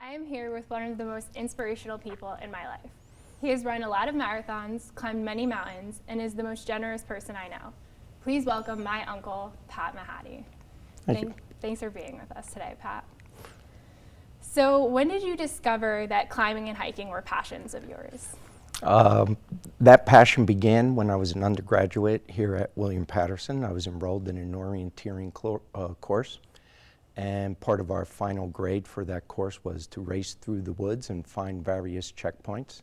I am here with one of the most inspirational people in my life. He has run a lot of marathons, climbed many mountains, and is the most generous person I know. Please welcome my uncle, Pat Mahady. Thanks for being with us today, Pat. So when did you discover that climbing and hiking were passions of yours? That passion began when I was an undergraduate here at William Patterson. I was enrolled in an orienteering course, and part of our final grade for that course was to race through the woods and find various checkpoints.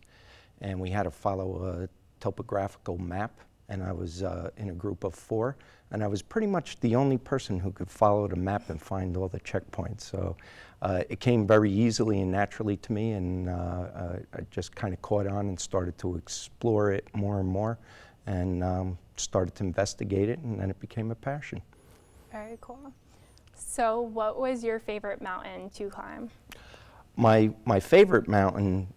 And we had to follow a topographical map, and I was in a group of 4, and I was pretty much the only person who could follow the map and find all the checkpoints. So it came very easily and naturally to me, and I just kind of caught on and started to explore it more and more, and started to investigate it, and then it became a passion. Very cool. So what was your favorite mountain to climb? My favorite mountain,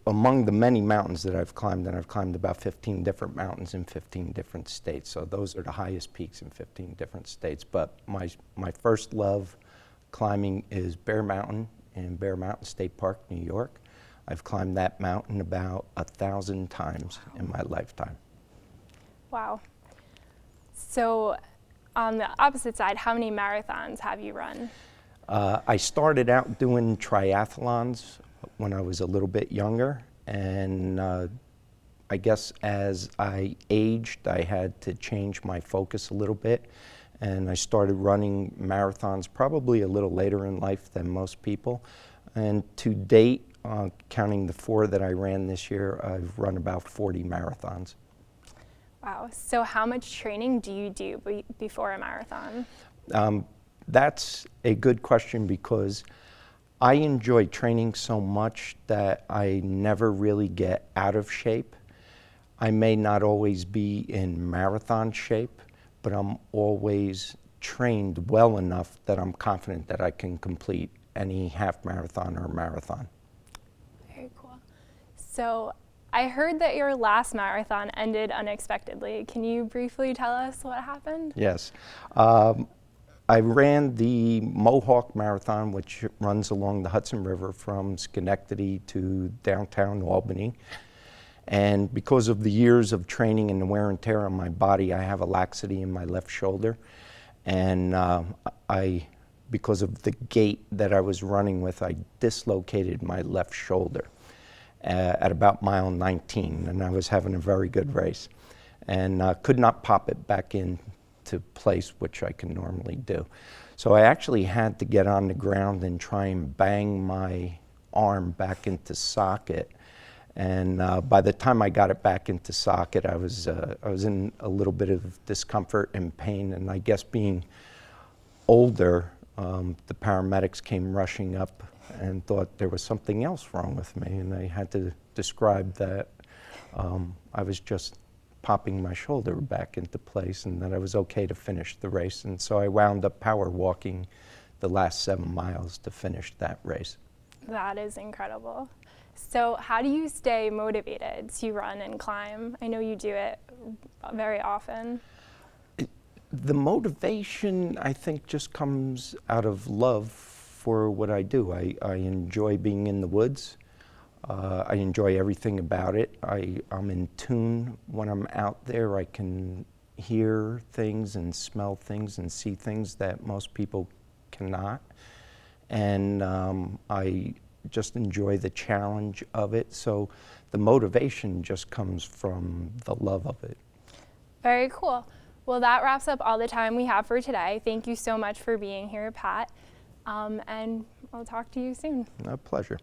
among the many mountains that I've climbed, and I've climbed about 15 different mountains in 15 different states, so those are the highest peaks in 15 different states. But my first love climbing is Bear Mountain in Bear Mountain State Park, New York. I've climbed that mountain about 1,000 times in my lifetime. Wow. So on the opposite side, how many marathons have you run? I started out doing triathlons when I was a little bit younger, and I guess as I aged, I had to change my focus a little bit, and I started running marathons probably a little later in life than most people. And to date, counting the 4 that I ran this year, I've run about 40 marathons. Wow. So how much training do you do before a marathon? That's a good question, because I enjoy training so much that I never really get out of shape. I may not always be in marathon shape, but I'm always trained well enough that I'm confident that I can complete any half marathon or marathon. Very cool. So I heard that your last marathon ended unexpectedly. Can you briefly tell us what happened? Yes. I ran the Mohawk Marathon, which runs along the Hudson River from Schenectady to downtown Albany. And because of the years of training and the wear and tear on my body, I have a laxity in my left shoulder. And because of the gait that I was running with, I dislocated my left shoulder at about mile 19, and I was having a very good race. And could not pop it back in to place, which I can normally do. So I actually had to get on the ground and try and bang my arm back into socket. And by the time I got it back into socket, I was in a little bit of discomfort and pain. And I guess being older, the paramedics came rushing up and thought there was something else wrong with me. And I had to describe that I was just popping my shoulder back into place, and that I was okay to finish the race. And so I wound up power walking the last 7 miles to finish that race. That is incredible. So how do you stay motivated to run and climb? I know you do it very often. The motivation, I think, just comes out of love for what I do. I enjoy being in the woods. I enjoy everything about it. I'm in tune when I'm out there. I can hear things and smell things and see things that most people cannot. And I just enjoy the challenge of it. So the motivation just comes from the love of it. Very cool. Well, that wraps up all the time we have for today. Thank you so much for being here, Pat. And I'll talk to you soon. A pleasure.